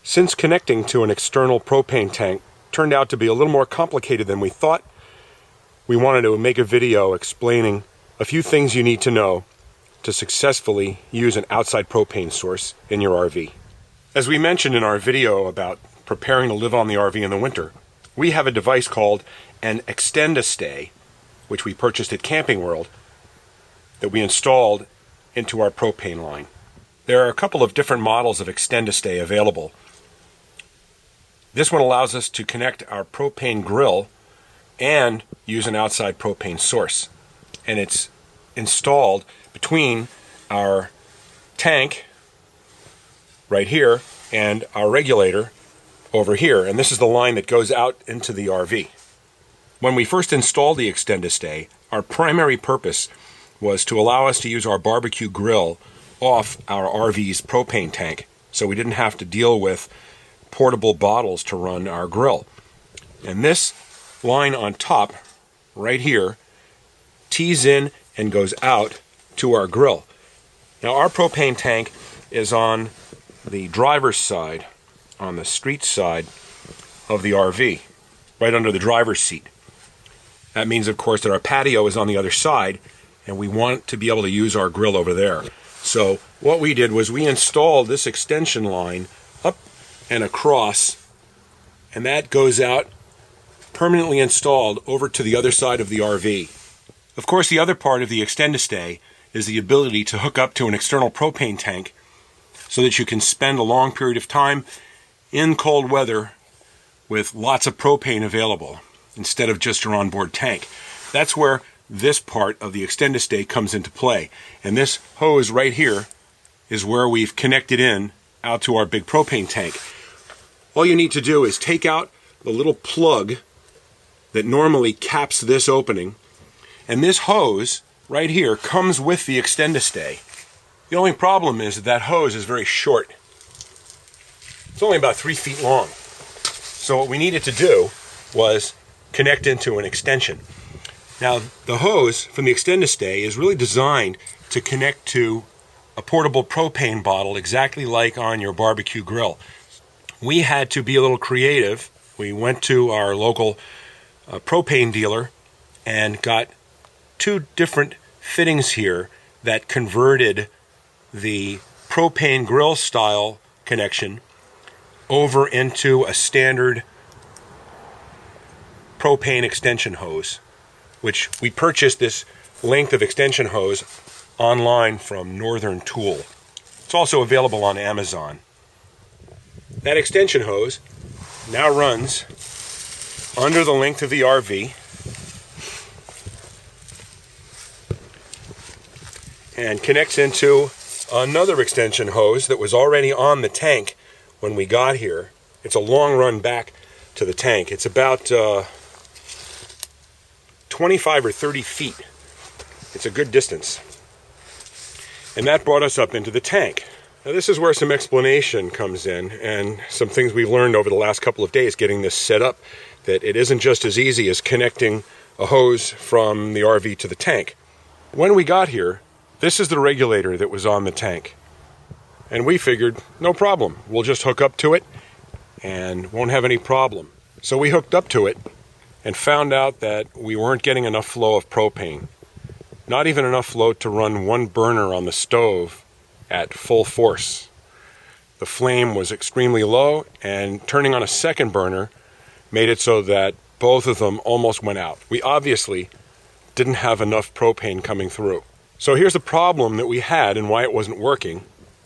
Since connecting to an external propane tank turned out to be a little more complicated than we thought, we wanted to make a video explaining a few things you need to know to successfully use an outside propane source in your RV. As we mentioned in our video about preparing to live on the RV in the winter, we have a device called an Extend-A-Stay, which we purchased at Camping World, that we installed into our propane line. There are a couple of different models of Extend-A-Stay available. This one allows us to connect our propane grill and use an outside propane source. And it's installed between our tank right here and our regulator over here. And this is the line that goes out into the RV. When we first installed the Extend-A-Stay, our primary purpose was to allow us to use our barbecue grill off our RV's propane tank, so we didn't have to deal with portable bottles to run our grill. And this line on top, right here, tees in and goes out to our grill. Now our propane tank is on the driver's side, on the street side of the RV, right under the driver's seat. That means, of course, that our patio is on the other side, and we want to be able to use our grill over there. So what we did was we installed this extension line up and across, and that goes out permanently installed over to the other side of the RV. Of course, the other part of the Extend-A-Stay is the ability to hook up to an external propane tank so that you can spend a long period of time in cold weather with lots of propane available instead of just your onboard tank. That's where this part of the Extend-A-Stay comes into play. And this hose right here is where we've connected in out to our big propane tank. All you need to do is take out the little plug that normally caps this opening, and this hose right here comes with the Extend-A-Stay. The only problem is that hose is very short. It's only about 3 feet long. So what we needed to do was connect into an extension. Now, the hose from the Extend-A-Stay is really designed to connect to a portable propane bottle exactly like on your barbecue grill. We had to be a little creative. We went to our local propane dealer and got 2 different fittings here that converted the propane grill style connection over into a standard propane extension hose, which we purchased this length of extension hose online from Northern Tool. It's also available on Amazon. That extension hose now runs under the length of the RV and connects into another extension hose that was already on the tank when we got here. It's a long run back to the tank. It's about 25 or 30 feet. It's a good distance. And that brought us up into the tank. Now this is where some explanation comes in and some things we've learned over the last couple of days getting this set up, that it isn't just as easy as connecting a hose from the RV to the tank. When we got here, this is the regulator that was on the tank. And we figured, no problem, we'll just hook up to it and won't have any problem. So we hooked up to it and found out that we weren't getting enough flow of propane. Not even enough flow to run one burner on the stove at full force. The flame was extremely low, and turning on a second burner made it so that both of them almost went out. We obviously didn't have enough propane coming through. So here's the problem that we had and why it wasn't working,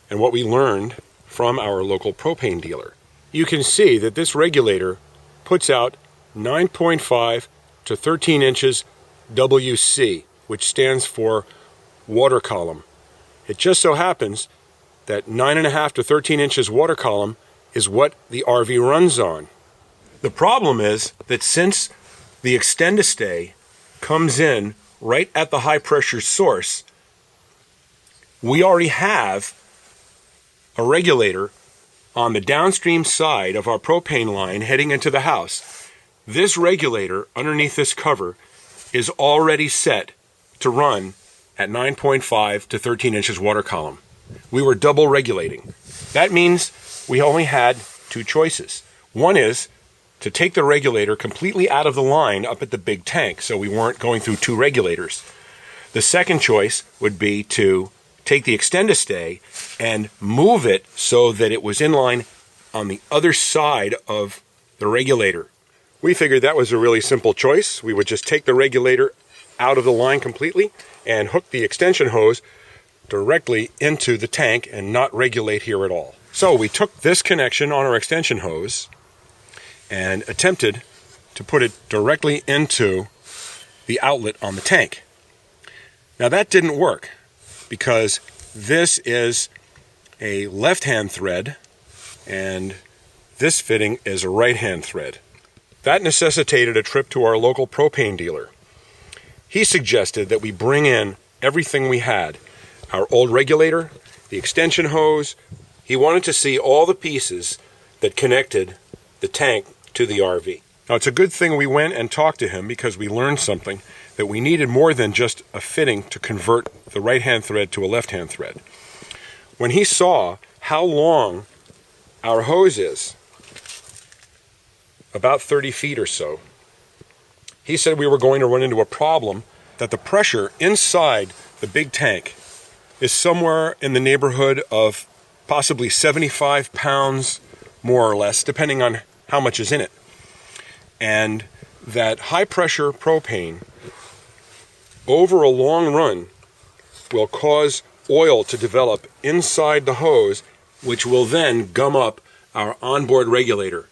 and what we learned from our local propane dealer. You can see that this regulator puts out 9.5 to 13 inches WC, which stands for water column. It just so happens that 9.5 to 13 inches water column is what the RV runs on. The problem is that since the Extend-A-Stay comes in right at the high pressure source, we already have a regulator on the downstream side of our propane line heading into the house. This regulator underneath this cover is already set to run at 9.5 to 13 inches water column. We were double regulating. That means we only had two choices. One is to take the regulator completely out of the line up at the big tank so we weren't going through two regulators. The second choice would be to take the extend-a-stay and move it so that it was in line on the other side of the regulator. We figured that was a really simple choice. We would just take the regulator out of the line completely and hook the extension hose directly into the tank and not regulate here at all. So we took this connection on our extension hose and attempted to put it directly into the outlet on the tank. Now that didn't work because this is a left-hand thread and this fitting is a right-hand thread. That necessitated a trip to our local propane dealer. He suggested that we bring in everything we had, our old regulator, the extension hose. He wanted to see all the pieces that connected the tank to the RV. Now it's a good thing we went and talked to him because we learned something, that we needed more than just a fitting to convert the right-hand thread to a left-hand thread. When he saw how long our hose is, about 30 feet or so, he said we were going to run into a problem, that the pressure inside the big tank is somewhere in the neighborhood of possibly 75 pounds more or less, depending on how much is in it. And that high pressure propane over a long run will cause oil to develop inside the hose, which will then gum up our onboard regulator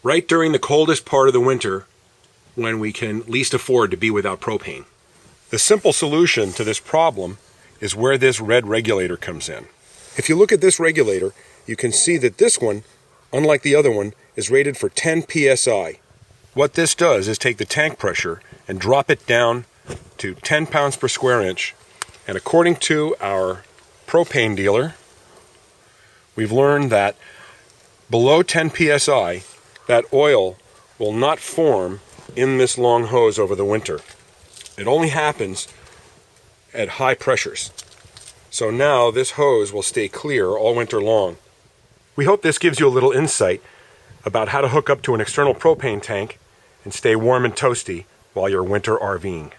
right during the coldest part of the winter when we can least afford to be without propane. The simple solution to this problem is where this red regulator comes in. If you look at this regulator, you can see that this one, unlike the other one, is rated for 10 psi. What this does is take the tank pressure and drop it down to 10 pounds per square inch. And according to our propane dealer, we've learned that below 10 psi, that oil will not form in this long hose over the winter. It only happens at high pressures. So now this hose will stay clear all winter long. We hope this gives you a little insight about how to hook up to an external propane tank and stay warm and toasty while you're winter RVing.